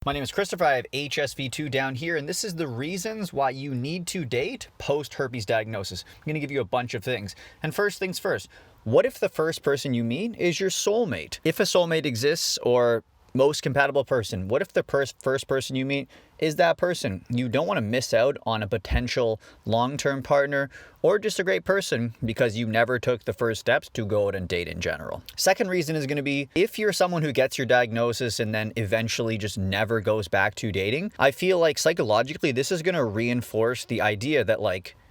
My name is Christopher. I have HSV2 down here, and this is the reasons why you need to date post-herpes diagnosis. I'm going to give you a bunch of things. And first things first, what if the first person you meet is your soulmate? If a soulmate exists, or most compatible person, what if the first person you meet is that person? You don't want to miss out on a potential long-term partner or just a great person because you never took the first steps to go out and date in general. Second reason is going to be if you're someone who gets your diagnosis and then eventually just never goes back to dating, I feel like psychologically this is going to reinforce the idea that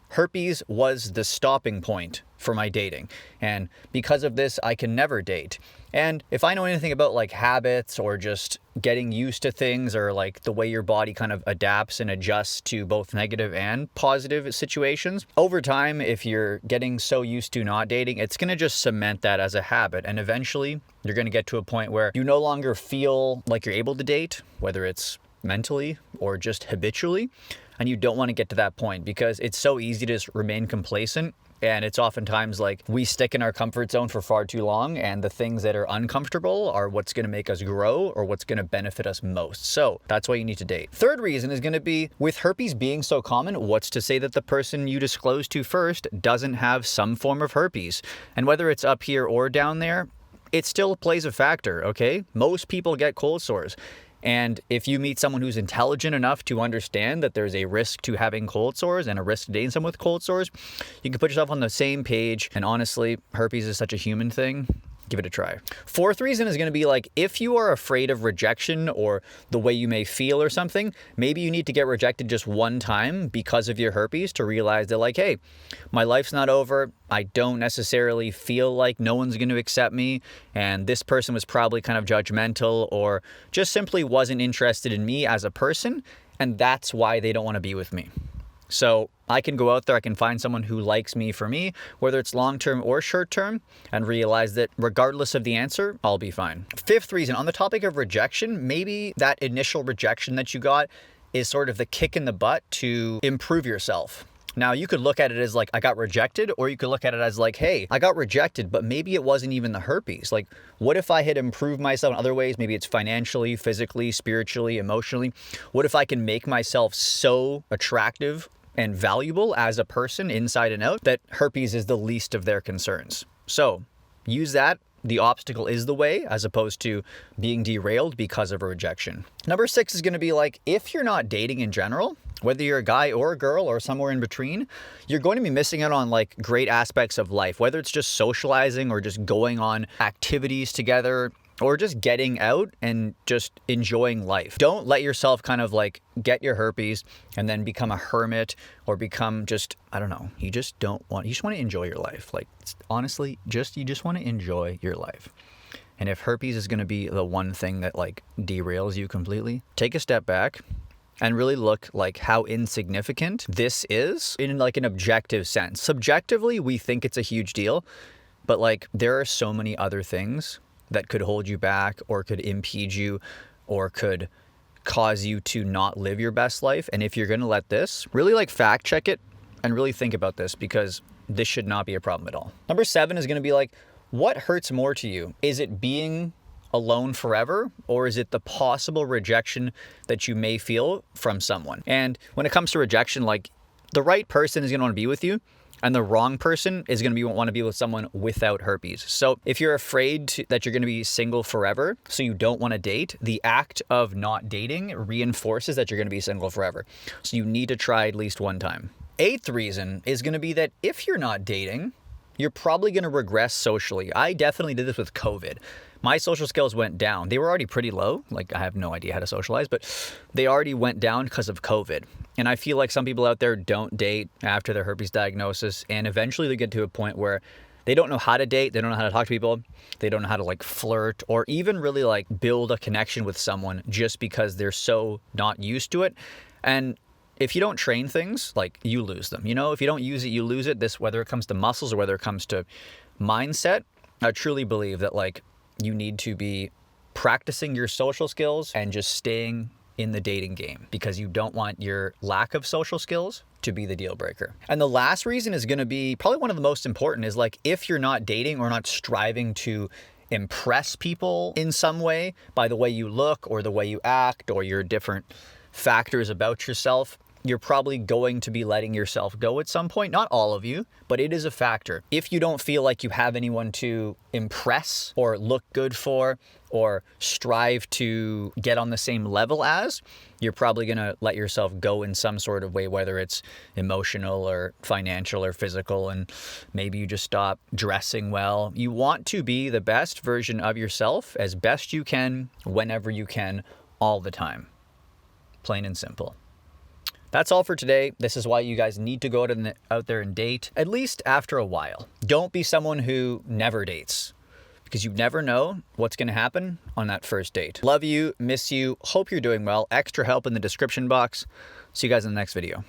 herpes was the stopping point for my dating. And because of this, I can never date. And if I know anything about habits or just getting used to things or the way your body kind of adapts and adjusts to both negative and positive situations, over time, if you're getting so used to not dating, it's going to just cement that as a habit. And eventually you're going to get to a point where you no longer feel like you're able to date, whether it's mentally or just habitually. And you don't want to get to that point because it's so easy to just remain complacent. And it's oftentimes we stick in our comfort zone for far too long, and the things that are uncomfortable are what's going to make us grow or what's going to benefit us most. So that's why you need to date. Third reason is going to be, with herpes being so common, what's to say that the person you disclose to first doesn't have some form of herpes? And whether it's up here or down there, it still plays a factor, okay? Most people get cold sores. And if you meet someone who's intelligent enough to understand that there's a risk to having cold sores and a risk to dating someone with cold sores, you can put yourself on the same page. And honestly, herpes is such a human thing. Give it a try. Fourth reason is going to be if you are afraid of rejection or the way you may feel or something, maybe you need to get rejected just one time because of your herpes to realize that hey, my life's not over. I don't necessarily feel like no one's going to accept me. And this person was probably kind of judgmental or just simply wasn't interested in me as a person. And that's why they don't want to be with me. So I can go out there, I can find someone who likes me for me, whether it's long-term or short-term, and realize that regardless of the answer, I'll be fine. Fifth reason, on the topic of rejection, maybe that initial rejection that you got is sort of the kick in the butt to improve yourself. Now, you could look at it as I got rejected, or you could look at it as hey, I got rejected, but maybe it wasn't even the herpes. What if I had improved myself in other ways? Maybe it's financially, physically, spiritually, emotionally. What if I can make myself so attractive and valuable as a person inside and out that herpes is the least of their concerns? So use that. The obstacle is the way, as opposed to being derailed because of a rejection. Number 6 is going to be if you're not dating in general, whether you're a guy or a girl or somewhere in between, you're going to be missing out on great aspects of life, whether it's just socializing or just going on activities together or just getting out and just enjoying life. Don't let yourself kind of get your herpes and then become a hermit or become just, I don't know, you just want to enjoy your life. Honestly, you just want to enjoy your life. And if herpes is going to be the one thing that derails you completely, take a step back and really look how insignificant this is in an objective sense. Subjectively, we think it's a huge deal, but there are so many other things that could hold you back or could impede you or could cause you to not live your best life. And if you're going to let this, really fact check it and really think about this, because this should not be a problem at all. Number 7 is going to be what hurts more to you? Is it being alone forever, or is it the possible rejection that you may feel from someone? And when it comes to rejection, the right person is going to want to be with you, and the wrong person is going to want to be with someone without herpes. So if you're afraid that you're going to be single forever, so you don't want to date, the act of not dating reinforces that you're going to be single forever. So you need to try at least one time. 8th reason is going to be that if you're not dating, you're probably going to regress socially. I definitely did this with COVID. My social skills went down. They were already pretty low. I have no idea how to socialize, but they already went down because of COVID. And I feel some people out there don't date after their herpes diagnosis, and eventually they get to a point where they don't know how to date, they don't know how to talk to people, they don't know how to flirt or even really build a connection with someone just because they're so not used to it. And if you don't train things, you lose them. If you don't use it, you lose it. This, whether it comes to muscles or whether it comes to mindset, I truly believe that you need to be practicing your social skills and just staying in the dating game, because you don't want your lack of social skills to be the deal breaker. And the last reason is going to be probably one of the most important, is if you're not dating or not striving to impress people in some way by the way you look or the way you act or your different factors about yourself, you're probably going to be letting yourself go at some point. Not all of you, but it is a factor. If you don't feel like you have anyone to impress or look good for or strive to get on the same level as, you're probably going to let yourself go in some sort of way, whether it's emotional or financial or physical, and maybe you just stop dressing well. You want to be the best version of yourself as best you can, whenever you can, all the time. Plain and simple. That's all for today. This is why you guys need to go out there and date, at least after a while. Don't be someone who never dates, because you never know what's going to happen on that first date. Love you, miss you, hope you're doing well. Extra help in the description box. See you guys in the next video.